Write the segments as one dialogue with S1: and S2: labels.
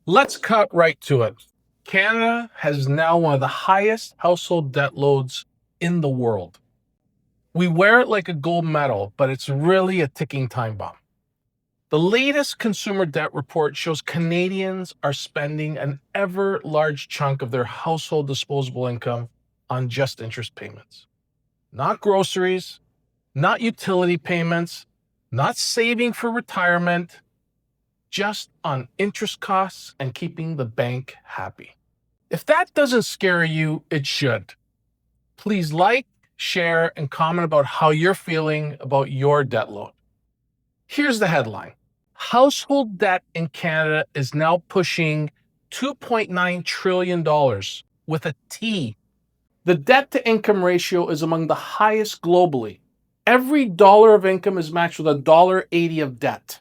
S1: Let's cut right to it. Canada has now one of the highest household debt loads in the world. We wear it like a gold medal, but it's really a ticking time bomb. The latest consumer debt report shows Canadians are spending an ever large chunk of their household disposable income on just interest payments. Not groceries, not utility payments, not saving for retirement, just on interest costs and keeping the bank happy. If that doesn't scare you, it should. Please like, share, and comment about how you're feeling about your debt load. Here's the headline. Household debt in Canada is now pushing $2.9 trillion with a T. The debt to income ratio is among the highest globally. Every dollar of income is matched with $1.80 of debt.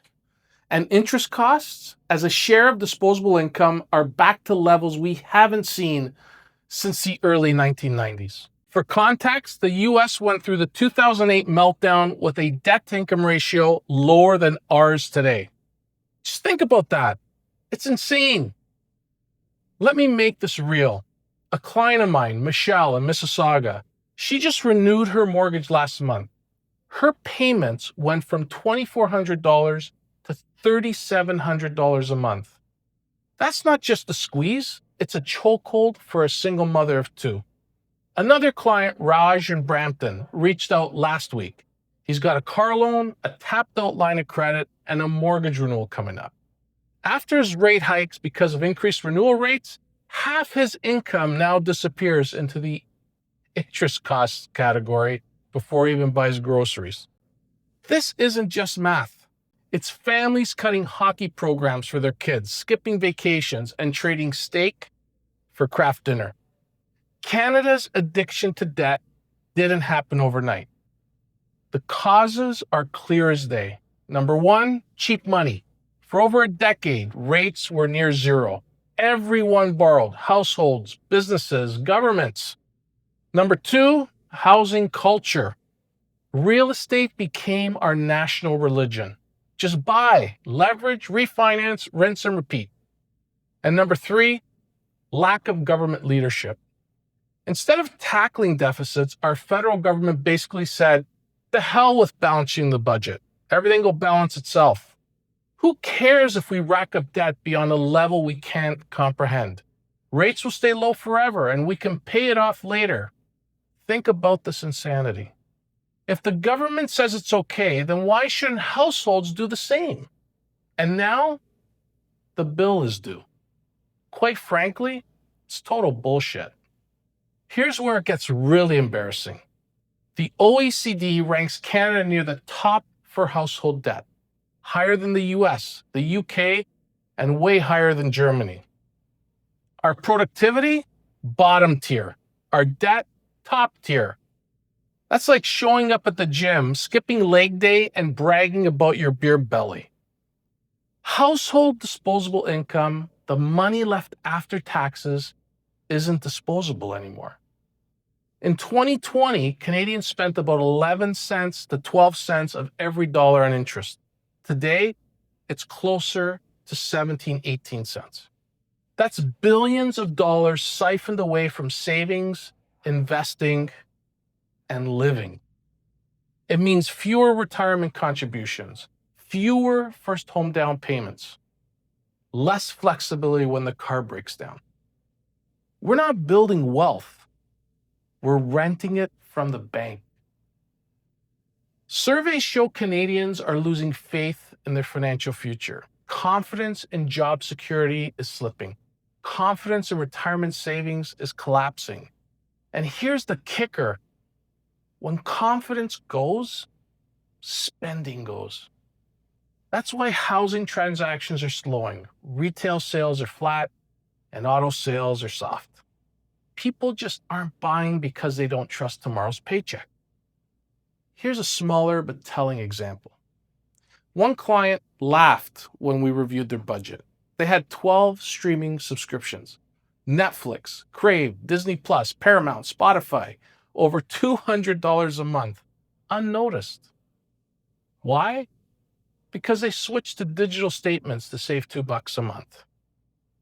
S1: And interest costs, as a share of disposable income, are back to levels we haven't seen since the early 1990s. For context, the US went through the 2008 meltdown with a debt-to-income ratio lower than ours today. Just think about that. It's insane. Let me make this real. A client of mine, Michelle in Mississauga, she just renewed her mortgage last month. Her payments went from $2,400 to $3,700 a month. That's not just a squeeze, it's a chokehold for a single mother of two. Another client, Raj in Brampton, reached out last week. He's got a car loan, a tapped out line of credit, and a mortgage renewal coming up. After his rate hikes because of increased renewal rates, half his income now disappears into the interest costs category before he even buys groceries. This isn't just math. It's families cutting hockey programs for their kids, skipping vacations, and trading steak for craft dinner. Canada's addiction to debt didn't happen overnight. The causes are clear as day. Number one, cheap money. For over a decade, rates were near zero. Everyone borrowed, households, businesses, governments. Number two, housing culture. Real estate became our national religion. Just buy, leverage, refinance, rinse and repeat. And number three, lack of government leadership. Instead of tackling deficits, our federal government basically said, the hell with balancing the budget. Everything will balance itself. Who cares if we rack up debt beyond a level we can't comprehend? Rates will stay low forever and we can pay it off later. Think about this insanity. If the government says it's okay, then why shouldn't households do the same? And now, the bill is due. Quite frankly, it's total bullshit. Here's where it gets really embarrassing. The OECD ranks Canada near the top for household debt, higher than the US, the UK, and way higher than Germany. Our productivity, bottom tier. Our debt, top tier. That's like showing up at the gym, skipping leg day, and bragging about your beer belly. Household disposable income, the money left after taxes, isn't disposable anymore. In 2020, Canadians spent about 11 cents to 12 cents of every dollar on interest. Today, it's closer to 17, 18 cents. That's billions of dollars siphoned away from savings, investing, and living. It means fewer retirement contributions, fewer first home down payments, less flexibility when the car breaks down. We're not building wealth. We're renting it from the bank. Surveys show Canadians are losing faith in their financial future. Confidence in job security is slipping. Confidence in retirement savings is collapsing. And here's the kicker. When confidence goes, spending goes. That's why housing transactions are slowing, retail sales are flat, and auto sales are soft. People just aren't buying because they don't trust tomorrow's paycheck. Here's a smaller but telling example. One client laughed when we reviewed their budget. They had 12 streaming subscriptions. Netflix, Crave, Disney+, Paramount, Spotify, over $200 a month, unnoticed. Why? Because they switched to digital statements to save $2 a month.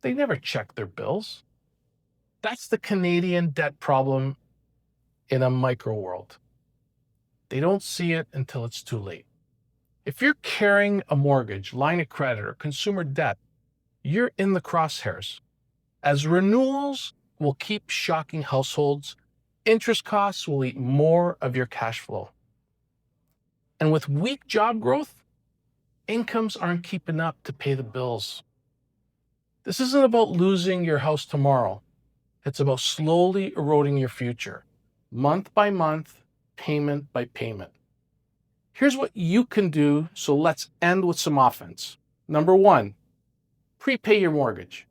S1: They never check their bills. That's the Canadian debt problem in a micro world. They don't see it until it's too late. If you're carrying a mortgage, line of credit, or consumer debt, you're in the crosshairs. As renewals will keep shocking households, interest costs will eat more of your cash flow. And with weak job growth, incomes aren't keeping up to pay the bills. This isn't about losing your house tomorrow. It's about slowly eroding your future, month by month, payment by payment. Here's what you can do, so let's end with some offense. Number one, prepay your mortgage.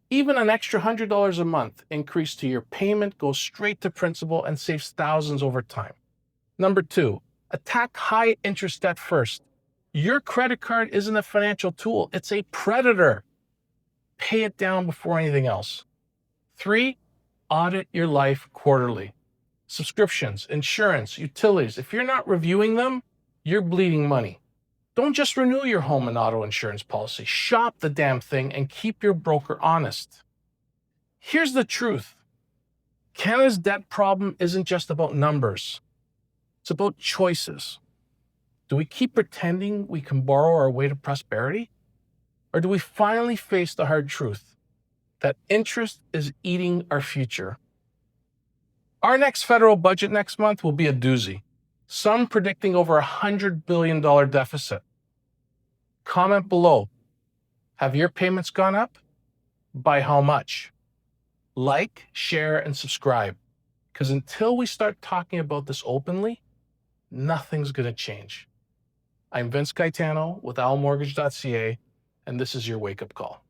S1: Even an extra $100 a month increase to your payment goes straight to principal and saves thousands over time. Number two, attack high interest debt first. Your credit card isn't a financial tool, it's a predator. Pay it down before anything else. Three, audit your life quarterly. Subscriptions, insurance, utilities. If you're not reviewing them, you're bleeding money. Don't just renew your home and auto insurance policy. Shop the damn thing and keep your broker honest. Here's the truth. Canada's debt problem isn't just about numbers. It's about choices. Do we keep pretending we can borrow our way to prosperity? Or do we finally face the hard truth that interest is eating our future? Our next federal budget next month will be a doozy. Some predicting over $100 billion deficit. Comment below. Have your payments gone up? By how much? Like, share, and subscribe. Because until we start talking about this openly, nothing's going to change. I'm Gaetano with OwlMortgage.ca, and this is your wake-up call.